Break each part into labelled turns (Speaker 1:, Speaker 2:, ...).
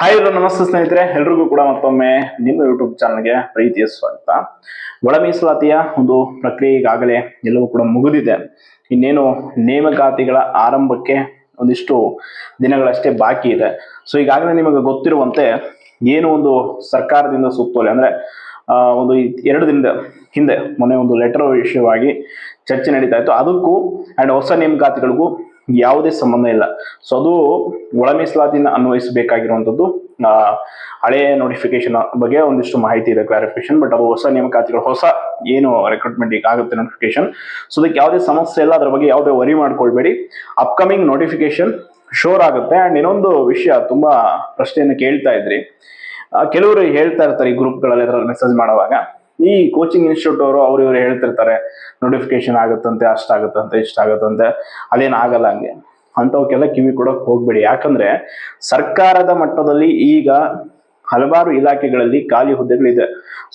Speaker 1: Hi ನಮಸ್ತೆ ಸ್ನೇಹಿತರೆ, ಎಲ್ರಿಗೂ ಕೂಡ ಮತ್ತೊಮ್ಮೆ ನಿಮ್ಮ ಯೂಟ್ಯೂಬ್ ಚಾನಲ್ಗೆ ಪ್ರೀತಿಯ ಸ್ವಾಗತ. ಒಳ ಮೀಸಲಾತಿಯ ಒಂದು ಪ್ರಕ್ರಿಯೆ ಈಗಾಗಲೇ ಎಲ್ಲವೂ ಕೂಡ ಮುಗಿದಿದೆ. ಇನ್ನೇನು ನೇಮಕಾತಿಗಳ ಆರಂಭಕ್ಕೆ ಒಂದಿಷ್ಟು ದಿನಗಳಷ್ಟೇ ಬಾಕಿ ಇದೆ. ಸೊ ಈಗಾಗಲೇ ನಿಮಗೆ ಗೊತ್ತಿರುವಂತೆ ಏನು ಒಂದು ಸರ್ಕಾರದಿಂದ ಸುತ್ತೋಲೆ ಅಂದ್ರೆ ಒಂದು 2 ದಿನದ ಹಿಂದೆ ಮೊನ್ನೆ ಒಂದು ಲೆಟರ್ ವಿಷಯವಾಗಿ ಚರ್ಚೆ ನಡೀತಾ ಇತ್ತು. ಅದಕ್ಕೂ ಅಂಡ್ ಹೊಸ ನೇಮಕಾತಿಗಳಿಗೂ ಯಾವುದೇ ಸಂಬಂಧ ಇಲ್ಲ. ಸೊ ಅದು ಒಳ ಮೀಸಲಾತಿನ ಅನ್ವಯಿಸಬೇಕಾಗಿರುವಂತದ್ದು ಹಳೆಯ ನೋಟಿಫಿಕೇಶನ್ ಬಗ್ಗೆ ಒಂದಿಷ್ಟು ಮಾಹಿತಿ ಇದೆ, ಕ್ಲಾರಿಫಿಕೇಶನ್. ಬಟ್ ಅದು ಹೊಸ ನೇಮಕಾತಿಗಳು, ಹೊಸ ಏನು ರೆಕ್ರೂಟ್ಮೆಂಟ್ ಈಗ ಆಗುತ್ತೆ ನೋಟಿಫಿಕೇಶನ್. ಸೊ ಅದಕ್ಕೆ ಯಾವುದೇ ಸಮಸ್ಯೆ ಇಲ್ಲ, ಅದ್ರ ಬಗ್ಗೆ ಯಾವುದೇ ವರಿ ಮಾಡ್ಕೊಳ್ಬೇಡಿ. ಅಪ್ಕಮಿಂಗ್ ನೋಟಿಫಿಕೇಶನ್ ಶೋರ್ ಆಗುತ್ತೆ. ಅಂಡ್ ಇನ್ನೊಂದು ವಿಷಯ, ತುಂಬಾ ಪ್ರಶ್ನೆಯನ್ನು ಕೇಳ್ತಾ ಇದ್ರಿ, ಕೆಲವರು ಹೇಳ್ತಾ ಇರ್ತಾರೆ ಈ ಗ್ರೂಪ್ಗಳಲ್ಲಿ ಅದರಲ್ಲಿ ಮೆಸೇಜ್ ಮಾಡುವಾಗ, ಈ ಕೋಚಿಂಗ್ ಇನ್ಸ್ಟಿಟ್ಯೂಟ್ ಅವರು ಇವರು ಹೇಳ್ತಿರ್ತಾರೆ ನೋಟಿಫಿಕೇಶನ್ ಆಗುತ್ತಂತೆ, ಅಷ್ಟಾಗುತ್ತಂತೆ, ಇಷ್ಟಾಗುತ್ತಂತೆ, ಅದೇನು ಆಗಲ್ಲ ಹಂಗೆ ಅಂತವಕ್ಕೆಲ್ಲ ಕಿವಿ ಕೊಡಕ್ ಹೋಗ್ಬೇಡಿ. ಯಾಕಂದ್ರೆ ಸರ್ಕಾರದ ಮಟ್ಟದಲ್ಲಿ ಈಗ ಹಲವಾರು ಇಲಾಖೆಗಳಲ್ಲಿ ಖಾಲಿ ಹುದ್ದೆಗಳಿದೆ.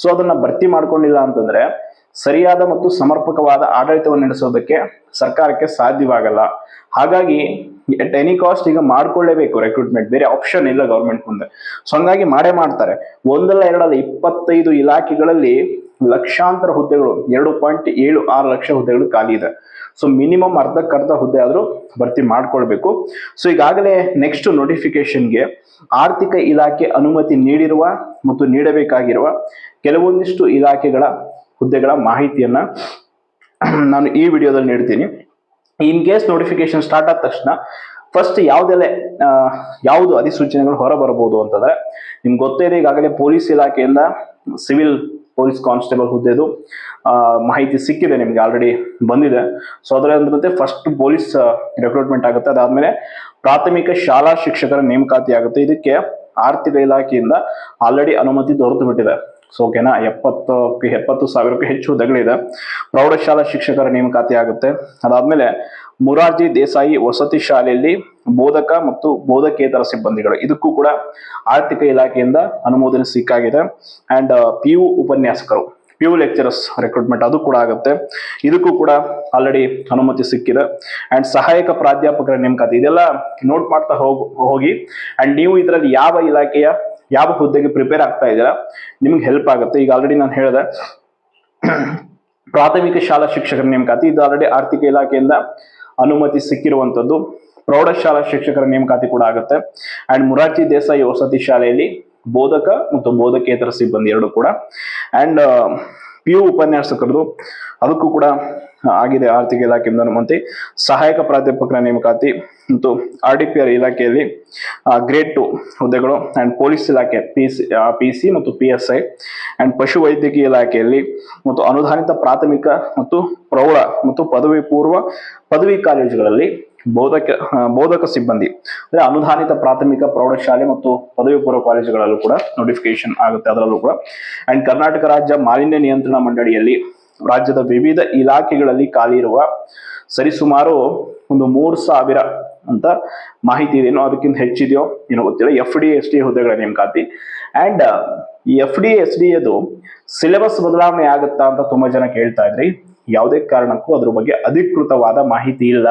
Speaker 1: ಸೊ ಅದನ್ನ ಭರ್ತಿ ಮಾಡ್ಕೊಂಡಿಲ್ಲ ಅಂತಂದ್ರೆ ಸರಿಯಾದ ಮತ್ತು ಸಮರ್ಪಕವಾದ ಆಡಳಿತವನ್ನು ನಡೆಸೋದಕ್ಕೆ ಸರ್ಕಾರಕ್ಕೆ ಸಾಧ್ಯವಾಗಲ್ಲ. ಹಾಗಾಗಿ ಎಟ್ ಎನಿ ಕಾಸ್ಟ್ ಈಗ ಮಾಡ್ಕೊಳ್ಳೇಬೇಕು ರೆಕ್ರೂಟ್ಮೆಂಟ್, ಬೇರೆ ಆಪ್ಷನ್ ಇಲ್ಲ ಗೌರ್ಮೆಂಟ್ ಮುಂದೆ. ಸೊ ಹಂಗಾಗಿ ಮಾಡ್ತಾರೆ. ಒಂದಲ್ಲ ಎರಡಲ್ಲ 25 ಇಲಾಖೆಗಳಲ್ಲಿ ಲಕ್ಷಾಂತರ ಹುದ್ದೆಗಳು, 2.76 ಲಕ್ಷ ಹುದ್ದೆಗಳು ಖಾಲಿ ಇದೆ. ಸೊ ಮಿನಿಮಮ್ ಅರ್ಧಕ್ಕರ್ಧ ಹುದ್ದೆ ಆದ್ರೂ ಭರ್ತಿ ಮಾಡ್ಕೊಳ್ಬೇಕು. ಸೊ ಈಗಾಗಲೇ ನೆಕ್ಸ್ಟ್ ನೋಟಿಫಿಕೇಶನ್ಗೆ ಆರ್ಥಿಕ ಇಲಾಖೆ ಅನುಮತಿ ನೀಡಿರುವ ಮತ್ತು ನೀಡಬೇಕಾಗಿರುವ ಕೆಲವೊಂದಿಷ್ಟು ಇಲಾಖೆಗಳ ಹುದ್ದೆಗಳ ಮಾಹಿತಿಯನ್ನ ನಾನು ಈ ವಿಡಿಯೋದಲ್ಲಿ ನೀಡ್ತೀನಿ. ಇನ್ ಕೇಸ್ ನೋಟಿಫಿಕೇಶನ್ ಸ್ಟಾರ್ಟ್ ಆದ ತಕ್ಷಣ ಫಸ್ಟ್ ಯಾವುದು ಅಧಿಸೂಚನೆಗಳು ಹೊರ ಬರಬಹುದು ಅಂತಂದ್ರೆ, ನಿಮ್ಗೆ ಗೊತ್ತೇ ಇದೆ, ಈಗಾಗಲೇ ಪೊಲೀಸ್ ಇಲಾಖೆಯಿಂದ ಸಿವಿಲ್ ಪೊಲೀಸ್ ಕಾನ್ಸ್ಟೇಬಲ್ ಹುದ್ದೆದು ಮಾಹಿತಿ ಸಿಕ್ಕಿದೆ, ನಿಮ್ಗೆ ಆಲ್ರೆಡಿ ಬಂದಿದೆ. ಸೊ ಅದರಂತೆ ಫಸ್ಟ್ ಪೊಲೀಸ್ ರಿಕ್ರೂಟ್ಮೆಂಟ್ ಆಗುತ್ತೆ. ಅದಾದ್ಮೇಲೆ ಪ್ರಾಥಮಿಕ ಶಾಲಾ ಶಿಕ್ಷಕರ ನೇಮಕಾತಿ ಆಗುತ್ತೆ. ಇದಕ್ಕೆ ಆರ್ಥಿಕ ಇಲಾಖೆಯಿಂದ ಆಲ್ರೆಡಿ ಅನುಮತಿ ದೊರೆತು ಬಿಟ್ಟಿದೆ. ಸೊ ಓಕೆನಾ, 70,000ಕ್ಕೂ ಹೆಚ್ಚು ಹುದ್ದೆಗಳಿದೆ. ಪ್ರೌಢಶಾಲಾ ಶಿಕ್ಷಕರ ನೇಮಕಾತಿ ಆಗುತ್ತೆ. ಅದಾದ್ಮೇಲೆ ಮೊರಾರ್ಜಿ ದೇಸಾಯಿ ವಸತಿ ಶಾಲೆಯಲ್ಲಿ ಬೋಧಕ ಮತ್ತು ಬೋಧಕೇತರ ಸಿಬ್ಬಂದಿಗಳು, ಇದಕ್ಕೂ ಕೂಡ ಆರ್ಥಿಕ ಇಲಾಖೆಯಿಂದ ಅನುಮೋದನೆ ಸಿಕ್ಕಾಗಿದೆ. ಅಂಡ್ PU ಉಪನ್ಯಾಸಕರು, PU ಲೆಕ್ಚರರ್ಸ್ ರಿಕ್ರೂಟ್ಮೆಂಟ್ ಅದು ಕೂಡ ಆಗುತ್ತೆ. ಇದಕ್ಕೂ ಕೂಡ ಆಲ್ರೆಡಿ ಅನುಮತಿ ಸಿಕ್ಕಿದೆ. ಅಂಡ್ ಸಹಾಯಕ ಪ್ರಾಧ್ಯಾಪಕರ ನೇಮಕಾತಿ, ಇದೆಲ್ಲ ನೋಟ್ ಮಾಡ್ತಾ ಹೋಗಿ. ಅಂಡ್ ನೀವು ಇದರಲ್ಲಿ ಯಾವ ಇಲಾಖೆಯ ಯಾವ ಹುದ್ದೆಗೆ ಪ್ರಿಪೇರ್ ಆಗ್ತಾ ಇದ್ದೀರಾ, ನಿಮ್ಗೆ ಹೆಲ್ಪ್ ಆಗುತ್ತೆ. ಈಗ ಆಲ್ರೆಡಿ ನಾನು ಹೇಳಿದೆ, ಪ್ರಾಥಮಿಕ ಶಾಲಾ ಶಿಕ್ಷಕರ ನೇಮಕಾತಿ, ಇದು ಆಲ್ರೆಡಿ ಆರ್ಥಿಕ ಇಲಾಖೆಯಿಂದ ಅನುಮತಿ ಸಿಕ್ಕಿರುವಂತದ್ದು. ಪ್ರೌಢಶಾಲಾ ಶಿಕ್ಷಕರ ನೇಮಕಾತಿ ಕೂಡ ಆಗುತ್ತೆ. ಅಂಡ್ ಮೊರಾರ್ಜಿ ದೇಸಾಯಿ ವಸತಿ ಶಾಲೆಯಲ್ಲಿ ಬೋಧಕ ಮತ್ತು ಬೋಧಕೇತರ ಸಿಬ್ಬಂದಿ ಎರಡು ಕೂಡ. ಅಂಡ್ PU ಉಪನ್ಯಾಸಕರದು ಅದಕ್ಕೂ ಕೂಡ ಆಗಿದೆ ಆರ್ಥಿಕ ಇಲಾಖೆಯಿಂದ ಅನುಮತಿ. ಸಹಾಯಕ ಪ್ರಾಧ್ಯಾಪಕರ ನೇಮಕಾತಿ ಮತ್ತು RDPR ಇಲಾಖೆಯಲ್ಲಿ ಗ್ರೇಡ್ 2 ಹುದ್ದೆಗಳು. ಅಂಡ್ ಪೊಲೀಸ್ ಇಲಾಖೆ PC ಮತ್ತು PSI. ಅಂಡ್ ಪಶು ವೈದ್ಯಕೀಯ ಇಲಾಖೆಯಲ್ಲಿ ಮತ್ತು ಅನುದಾನಿತ ಪ್ರಾಥಮಿಕ ಮತ್ತು ಪ್ರೌಢ ಮತ್ತು ಪದವಿ ಕಾಲೇಜುಗಳಲ್ಲಿ ಬೋಧಕ ಸಿಬ್ಬಂದಿ, ಅಂದ್ರೆ ಅನುದಾನಿತ ಪ್ರಾಥಮಿಕ ಪ್ರೌಢಶಾಲೆ ಮತ್ತು ಪದವಿ ಪೂರ್ವ ಕಾಲೇಜುಗಳಲ್ಲೂ ಕೂಡ ನೋಟಿಫಿಕೇಶನ್ ಆಗುತ್ತೆ, ಅದರಲ್ಲೂ ಕೂಡ. ಅಂಡ್ ಕರ್ನಾಟಕ ರಾಜ್ಯ ಮಾಲಿನ್ಯ ನಿಯಂತ್ರಣ ಮಂಡಳಿಯಲ್ಲಿ ರಾಜ್ಯದ ವಿವಿಧ ಇಲಾಖೆಗಳಲ್ಲಿ ಖಾಲಿ ಇರುವ ಸರಿಸುಮಾರು ಒಂದು 3,000 ಅಂತ ಮಾಹಿತಿ ಇದೇನೋ, ಅದಕ್ಕಿಂತ ಹೆಚ್ಚಿದೆಯೋ ಏನೋ ಗೊತ್ತಿಲ್ಲ, FDA SDA ಹುದ್ದೆಗಳ ನೇಮಕಾತಿ. ಅಂಡ್ ಈ FDA SDA ಸಿಲೆಬಸ್ ಬದಲಾವಣೆ ಆಗುತ್ತಾ ಅಂತ ತುಂಬಾ ಜನ ಕೇಳ್ತಾ ಇದ್ರಿ. ಯಾವುದೇ ಕಾರಣಕ್ಕೂ ಅದ್ರ ಬಗ್ಗೆ ಅಧಿಕೃತವಾದ ಮಾಹಿತಿ ಇಲ್ಲ.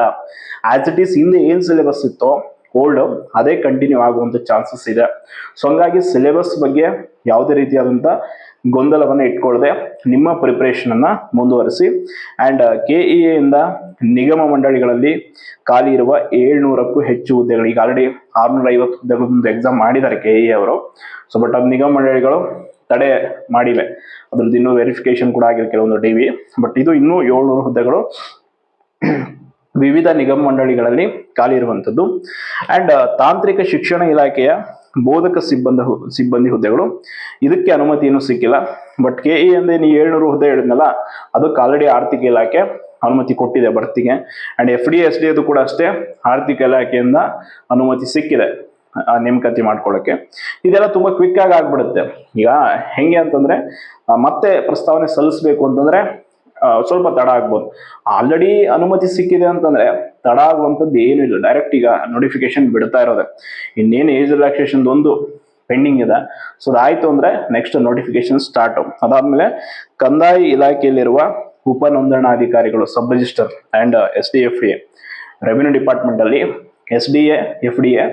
Speaker 1: ಆಸ್ ಇಟ್ ಈಸ್ ಹಿಂದೆ ಏನ್ ಸಿಲೆಬಸ್ ಇತ್ತೋ ಓಲ್ಡ್, ಅದೇ ಕಂಟಿನ್ಯೂ ಆಗುವಂತ ಚಾನ್ಸಸ್ ಇದೆ. ಸೊ ಹಂಗಾಗಿ ಸಿಲೆಬಸ್ ಬಗ್ಗೆ ಯಾವುದೇ ರೀತಿಯಾದಂತ ಗೊಂದಲವನ್ನ ಇಟ್ಕೊಳ್ಳದೆ ನಿಮ್ಮ ಪ್ರಿಪರೇಷನ್ ಅನ್ನ ಮುಂದುವರಿಸಿ. ಅಂಡ್ KEA ಇಂದ ನಿಗಮ ಮಂಡಳಿಗಳಲ್ಲಿ ಖಾಲಿ ಇರುವ 700ಕ್ಕೂ ಹೆಚ್ಚು ಹುದ್ದೆಗಳು, ಈಗ ಆಲ್ರೆಡಿ 650 ಹುದ್ದೆಗಳೊಂದು ಎಕ್ಸಾಮ್ ಮಾಡಿದ್ದಾರೆ KEA ಅವರು. ಸೊ ಬಟ್ ಅದು ನಿಗಮ ಮಂಡಳಿಗಳು ತಡೆ ಮಾಡಿವೆ, ಅದ್ರದ್ದು ಇನ್ನೂ ವೆರಿಫಿಕೇಶನ್ ಕೂಡ ಆಗಿಲ್ಲ ಕೆಲವೊಂದು DV. ಬಟ್ ಇದು ಇನ್ನೂ 700 ಹುದ್ದೆಗಳು ವಿವಿಧ ನಿಗಮ ಮಂಡಳಿಗಳಲ್ಲಿ ಖಾಲಿ ಇರುವಂತದ್ದು. ಅಂಡ್ ತಾಂತ್ರಿಕ ಶಿಕ್ಷಣ ಇಲಾಖೆಯ ಬೋಧಕ ಸಿಬ್ಬಂದಿ ಹುದ್ದೆಗಳು, ಇದಕ್ಕೆ ಅನುಮತಿ ಇನ್ನೂ ಸಿಕ್ಕಿಲ್ಲ. ಬಟ್ KEA ಅಂದ್ರೆ 700 ಹುದ್ದೆ ಹೇಳಿದ್ನಲ್ಲ, ಅದಕ್ಕೆ ಆಲ್ರೆಡಿ ಆರ್ಥಿಕ ಇಲಾಖೆ ಅನುಮತಿ ಕೊಟ್ಟಿದೆ ಭರ್ತಿಗೆ. ಅಂಡ್ FDA SDA ಅದು ಕೂಡ ಅಷ್ಟೇ, ಆರ್ಥಿಕ ಇಲಾಖೆಯಿಂದ ಅನುಮತಿ ಸಿಕ್ಕಿದೆ ನೇಮಕಾತಿ ಮಾಡ್ಕೊಳ್ಳೋಕೆ. ಇದೆಲ್ಲ ತುಂಬಾ ಕ್ವಿಕ್ ಆಗಿ ಆಗ್ಬಿಡುತ್ತೆ. ಈಗ ಹೆಂಗೆ ಅಂತಂದ್ರೆ, ಮತ್ತೆ ಪ್ರಸ್ತಾವನೆ ಸಲ್ಲಿಸಬೇಕು ಅಂತಂದ್ರೆ ಸ್ವಲ್ಪ ತಡ ಆಗ್ಬೋದು. ಆಲ್ರೆಡಿ ಅನುಮತಿ ಸಿಕ್ಕಿದೆ ಅಂತಂದ್ರೆ ತಡ ಆಗುವಂಥದ್ದು ಏನು ಇಲ್ಲ, ಡೈರೆಕ್ಟ್ ಈಗ ನೋಟಿಫಿಕೇಶನ್ ಬಿಡ್ತಾ ಇರೋದೆ. ಇನ್ನೇನು ಏಜ್ ರಿಲ್ಯಾಕ್ಸೇಷನ್ ಒಂದು ಪೆಂಡಿಂಗ್ ಇದೆ. ಸೊ ಅದಾಯ್ತು ಅಂದ್ರೆ ನೆಕ್ಸ್ಟ್ ನೋಟಿಫಿಕೇಶನ್ ಸ್ಟಾರ್ಟ್. ಅದಾದ್ಮೇಲೆ ಕಂದಾಯ ಇಲಾಖೆಯಲ್ಲಿರುವ ಉಪ ನೋಂದಣಾಧಿಕಾರಿಗಳು, sub register and SDFA revenue department ಅಲ್ಲಿ SDA FDA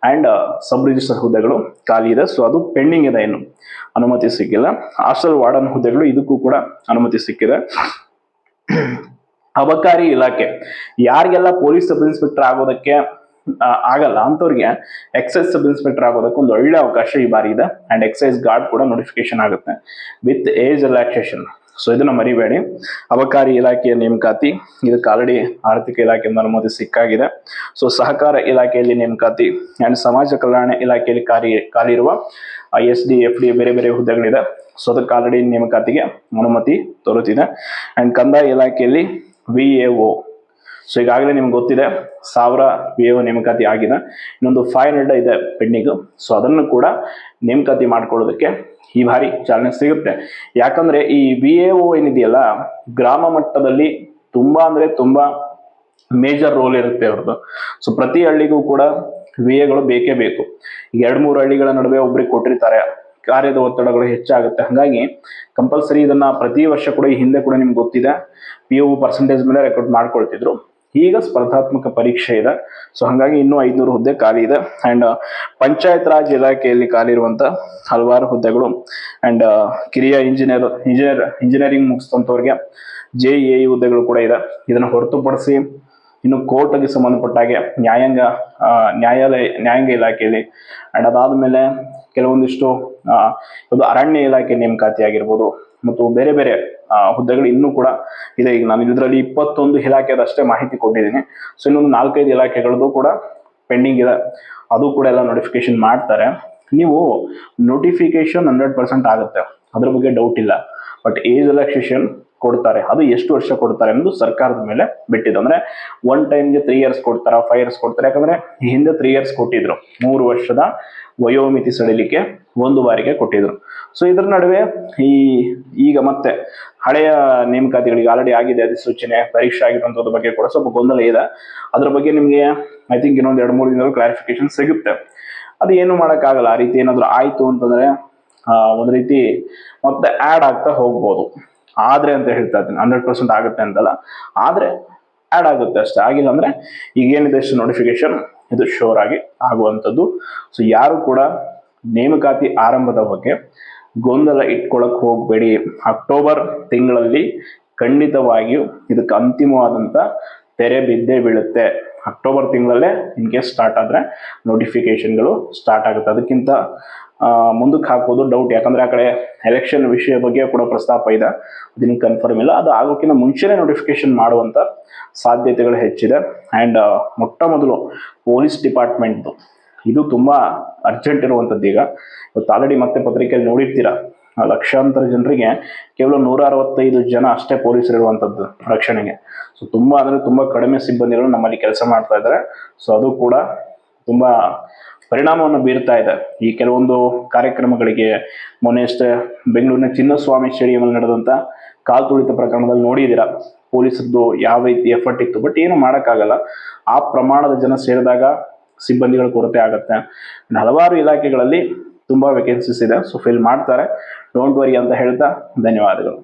Speaker 1: and sub register ಹುದ್ದೆಗಳು ಖಾಲಿ ಇದೆ. ಸೊ ಅದು ಪೆಂಡಿಂಗ್ ಇದೆ, ಇನ್ನು ಅನುಮತಿ ಸಿಕ್ಕಿಲ್ಲ. ಹಾಸ್ಟೆಲ್ ವಾರ್ಡನ್ ಹುದ್ದೆಗಳು ಇದಕ್ಕೂ ಕೂಡ ಅನುಮತಿ ಸಿಕ್ಕಿದೆ. ಅಬಕಾರಿ ಇಲಾಖೆ, ಯಾರಿಗೆಲ್ಲ ಪೊಲೀಸ್ ಸಬ್ ಇನ್ಸ್ಪೆಕ್ಟರ್ ಆಗೋದಕ್ಕೆ ಆಗಲ್ಲ ಅಂತವ್ರಿಗೆ ಎಕ್ಸೈಸ್ ಸಬ್ ಇನ್ಸ್ಪೆಕ್ಟರ್ ಆಗೋದಕ್ಕೆ ಒಂದು ಒಳ್ಳೆ ಅವಕಾಶ ಈ ಬಾರಿ ಇದೆ. ಅಂಡ್ ಎಕ್ಸೈಸ್ ಗಾರ್ಡ್ ಕೂಡ ನೋಟಿಫಿಕೇಶನ್ ಆಗುತ್ತೆ ವಿತ್ ಏಜ್ ರಿಲ್ಯಾಕ್ಸೇಷನ್. ಸೊ ಇದನ್ನ ಮರಿಬೇಡಿ. ಅಬಕಾರಿ ಇಲಾಖೆಯ ನೇಮಕಾತಿ, ಇದಕ್ಕೆ ಆಲ್ರೆಡಿ ಆರ್ಥಿಕ ಇಲಾಖೆಯಿಂದ ಅನುಮತಿ ಸಿಕ್ಕಾಗಿದೆ. ಸೊ ಸಹಕಾರ ಇಲಾಖೆಯಲ್ಲಿ ನೇಮಕಾತಿ ಅಂಡ್ ಸಮಾಜ ಕಲ್ಯಾಣ ಇಲಾಖೆಯಲ್ಲಿ ಖಾಲಿ ಇರುವ ISD FD ಬೇರೆ ಬೇರೆ ಹುದ್ದೆಗಳಿದೆ. ಸೊ ಅದಕ್ಕೆ ಆಲ್ರೆಡಿ ನೇಮಕಾತಿಗೆ ಅನುಮತಿ ದೊರೆತಿದೆ. ಅಂಡ್ ಕಂದಾಯ ಇಲಾಖೆಯಲ್ಲಿ VAO, ಸೊ ಈಗಾಗಲೇ ನಿಮ್ಗೆ ಗೊತ್ತಿದೆ 1000 VAO ನೇಮಕಾತಿ ಆಗಿದೆ. ಇನ್ನೊಂದು 500 ಇದೆ ಪೆಂಡಿಂಗ್. ಸೊ ಅದನ್ನು ಕೂಡ ನೇಮಕಾತಿ ಮಾಡ್ಕೊಳ್ಳೋದಕ್ಕೆ ಈ ಬಾರಿ ಚಾಲನೆ ಸಿಗುತ್ತೆ. ಯಾಕಂದ್ರೆ ಈ VAO ಏನಿದೆಯಲ್ಲ, ಗ್ರಾಮ ಮಟ್ಟದಲ್ಲಿ ತುಂಬಾ ಅಂದ್ರೆ ತುಂಬಾ ಮೇಜರ್ ರೋಲ್ ಇರುತ್ತೆ ಅವ್ರದ್ದು. ಸೊ ಪ್ರತಿ ಹಳ್ಳಿಗೂ ಕೂಡ VAಗಳು ಬೇಕೇ ಬೇಕು. ಈಗ 2-3 ಹಳ್ಳಿಗಳ ನಡುವೆ ಒಬ್ರಿಗೆ ಕೊಟ್ಟಿರ್ತಾರೆ, ಕಾರ್ಯದ ಒತ್ತಡಗಳು ಹೆಚ್ಚಾಗುತ್ತೆ. ಹಾಗಾಗಿ ಕಂಪಲ್ಸರಿ ಇದನ್ನ ಪ್ರತಿ ವರ್ಷ ಕೂಡ, ಈ ಹಿಂದೆ ಕೂಡ ನಿಮ್ಗೆ ಗೊತ್ತಿದೆ, PO ಪರ್ಸೆಂಟೇಜ್ ಮೇಲೆ ರೆಕಾರ್ಡ್ ಮಾಡ್ಕೊಳ್ತಿದ್ರು. ಈಗ ಸ್ಪರ್ಧಾತ್ಮಕ ಪರೀಕ್ಷೆ ಇದೆ. ಸೊ ಹಾಗಾಗಿ ಇನ್ನೂ 500 ಹುದ್ದೆ ಖಾಲಿ ಇದೆ. ಅಂಡ್ ಪಂಚಾಯತ್ ರಾಜ್ ಇಲಾಖೆಯಲ್ಲಿ ಖಾಲಿ ಇರುವಂತ ಹಲವಾರು ಹುದ್ದೆಗಳು ಅಂಡ್ ಕಿರಿಯ ಇಂಜಿನಿಯರಿಂಗ್ ಮುಗಿಸಿದಂಥವ್ರಿಗೆ JEE ಹುದ್ದೆಗಳು ಕೂಡ ಇದೆ. ಇದನ್ನು ಹೊರತುಪಡಿಸಿ ಇನ್ನು ಕೋರ್ಟ್ಗೆ ಸಂಬಂಧಪಟ್ಟಾಗೆ ನ್ಯಾಯಾಂಗ ಇಲಾಖೆಯಲ್ಲಿ ಅಂಡ್ ಅದಾದ್ಮೇಲೆ ಕೆಲವೊಂದಿಷ್ಟು ಅರಣ್ಯ ಇಲಾಖೆ ನೇಮಕಾತಿ ಆಗಿರ್ಬೋದು ಮತ್ತು ಬೇರೆ ಬೇರೆ ಹುದ್ದೆಗಳು ಇನ್ನೂ ಕೂಡ ಇದೆ. ಈಗ ನಾನು ಇದರಲ್ಲಿ 21 ಇಲಾಖೆದಷ್ಟೇ ಮಾಹಿತಿ ಕೊಟ್ಟಿದ್ದೀನಿ. ಸೊ ಇನ್ನೊಂದು 4-5 ಇಲಾಖೆಗಳದ್ದು ಕೂಡ ಪೆಂಡಿಂಗ್ ಇದೆ. ಅದು ಕೂಡ ಎಲ್ಲ ನೋಟಿಫಿಕೇಶನ್ ಮಾಡ್ತಾರೆ. ನೀವು ನೋಟಿಫಿಕೇಶನ್ 100% ಆಗುತ್ತೆ, ಅದ್ರ ಬಗ್ಗೆ ಡೌಟ್ ಇಲ್ಲ. ಬಟ್ ಏಜ್ ರಿಲ್ಯಾಕ್ಸೇಷನ್ ಕೊಡ್ತಾರೆ, ಅದು ಎಷ್ಟು ವರ್ಷ ಕೊಡ್ತಾರೆ ಅನ್ನೋದು ಸರ್ಕಾರದ ಮೇಲೆ ಬಿಟ್ಟಿದ್ದು. ಅಂದ್ರೆ 1 ಟೈಮ್ಗೆ 3 years ಕೊಡ್ತಾರ, 5 years ಕೊಡ್ತಾರೆ. ಯಾಕಂದ್ರೆ ಈ ಹಿಂದೆ 3 years ಕೊಟ್ಟಿದ್ರು, 3 ವರ್ಷದ ವಯೋಮಿತಿ ಸಡಿಲಿಕೆ 1 ಬಾರಿಗೆ ಕೊಟ್ಟಿದ್ರು. ಸೊ ಇದ್ರ ನಡುವೆ ಈಗ ಮತ್ತೆ ಹಳೆಯ ನೇಮಕಾತಿಗಳಿಗೆ ಆಲ್ರೆಡಿ ಆಗಿದೆ ಅಧಿಸೂಚನೆ, ಪರೀಕ್ಷೆ ಆಗಿರುವಂತದ್ರ ಬಗ್ಗೆ ಕೂಡ ಸ್ವಲ್ಪ ಗೊಂದಲ ಇದೆ. ಅದ್ರ ಬಗ್ಗೆ ನಿಮ್ಗೆ ಐ ಥಿಂಕ್ ಇನ್ನೊಂದು 2-3 ದಿನದಲ್ಲಿ ಕ್ಲಾರಿಫಿಕೇಶನ್ ಸಿಗುತ್ತೆ. ಅದು ಏನು ಮಾಡೋಕ್ಕಾಗಲ್ಲ. ಆ ರೀತಿ ಏನಾದ್ರು ಆಯ್ತು ಅಂತಂದ್ರೆ ಒಂದ್ ರೀತಿ ಮತ್ತೆ ಆಡ್ ಆಗ್ತಾ ಹೋಗ್ಬೋದು. ಆದ್ರೆ ಅಂತ ಹೇಳ್ತಾ ಇದ್ದೀನಿ, 100% ಆಗುತ್ತೆ ಅಂತಲ್ಲ, ಆದ್ರೆ ಆಡ್ ಆಗುತ್ತೆ ಅಷ್ಟೇ. ಆಗಿಲ್ಲ ಅಂದ್ರೆ ಈಗೇನಿದೆ ಇಷ್ಟು ನೋಟಿಫಿಕೇಶನ್ ಇದು ಶೋರ್ ಆಗಿ ಆಗುವಂಥದ್ದು. ಸೊ ಯಾರು ಕೂಡ ನೇಮಕಾತಿ ಆರಂಭದ ಬಗ್ಗೆ ಗೊಂದಲ ಇಟ್ಕೊಳಕ್ ಹೋಗ್ಬೇಡಿ. ಅಕ್ಟೋಬರ್ ತಿಂಗಳಲ್ಲಿ ಖಂಡಿತವಾಗಿಯೂ ಇದಕ್ಕೆ ಅಂತಿಮವಾದಂತ ತೆರೆ ಬಿದ್ದೇ ಬೀಳುತ್ತೆ. ಅಕ್ಟೋಬರ್ ತಿಂಗಳಲ್ಲೇ ಇನ್ಕೇಸ್ ಸ್ಟಾರ್ಟ್ ಆದ್ರೆ ನೋಟಿಫಿಕೇಶನ್ಗಳು ಸ್ಟಾರ್ಟ್ ಆಗುತ್ತೆ. ಅದಕ್ಕಿಂತ ಮುಂದಕ್ಕೆ ಹಾಕೋದು ಡೌಟ್. ಯಾಕಂದ್ರೆ ಆ ಕಡೆ ಎಲೆಕ್ಷನ್ ವಿಷಯ ಬಗ್ಗೆ ಕೂಡ ಪ್ರಸ್ತಾಪ ಇದೆ, ಅದನ್ನ ಕನ್ಫರ್ಮ್ ಇಲ್ಲ. ಅದು ಆಗೋಕ್ಕಿಂತ ಮುಂಚೆನೆ ನೋಟಿಫಿಕೇಶನ್ ಮಾಡುವಂತ ಸಾಧ್ಯತೆಗಳು ಹೆಚ್ಚಿದೆ. ಅಂಡ್ ಮೊಟ್ಟ ಮೊದಲು ಪೊಲೀಸ್ ಡಿಪಾರ್ಟ್ಮೆಂಟ್ ಇದು ತುಂಬಾ ಅರ್ಜೆಂಟ್ ಇರುವಂತದ್ದು. ಈಗ ಇವತ್ತು ಆಲ್ರೆಡಿ ಮತ್ತೆ ಪತ್ರಿಕೆಯಲ್ಲಿ ನೋಡಿರ್ತೀರಾ, ಲಕ್ಷಾಂತರ ಜನರಿಗೆ ಕೇವಲ 165 ಜನ ಅಷ್ಟೇ ಪೊಲೀಸರು ಇರುವಂತದ್ದು ರಕ್ಷಣೆಗೆ. ಸೊ ತುಂಬಾ ಅಂದ್ರೆ ತುಂಬಾ ಕಡಿಮೆ ಸಿಬ್ಬಂದಿಗಳು ನಮ್ಮಲ್ಲಿ ಕೆಲಸ ಮಾಡ್ತಾ ಇದ್ದಾರೆ. ಸೊ ಅದು ಕೂಡ ತುಂಬಾ ಪರಿಣಾಮವನ್ನು ಬೀರ್ತಾ ಇದೆ. ಈ ಕೆಲವೊಂದು ಕಾರ್ಯಕ್ರಮಗಳಿಗೆ ಮೊನ್ನೆಯಷ್ಟೇ ಬೆಂಗಳೂರಿನ ಚಿನ್ನಸ್ವಾಮಿ ಸ್ಟೇಡಿಯಂ ಅಲ್ಲಿ ನಡೆದಂತ ಕಾಲ್ ತುಳಿತ ಪ್ರಕರಣದಲ್ಲಿ ನೋಡಿದ್ದೀರಾ, ಪೊಲೀಸರದ್ದು ಯಾವ ರೀತಿ ಎಫರ್ಟ್ ಇತ್ತು. ಬಟ್ ಏನು ಮಾಡೋಕ್ಕಾಗಲ್ಲ, ಆ ಪ್ರಮಾಣದ ಜನ ಸೇರಿದಾಗ ಸಿಬ್ಬಂದಿಗಳ ಕೊರತೆ ಆಗುತ್ತೆ. ಹಲವಾರು ಇಲಾಖೆಗಳಲ್ಲಿ ತುಂಬಾ ವೇಕೆನ್ಸೀಸ್ ಇದೆ. ಸೊ ಫಿಲ್ ಮಾಡ್ತಾರೆ, ಡೋಂಟ್ ವರಿ ಅಂತ ಹೇಳ್ತಾ ಧನ್ಯವಾದಗಳು.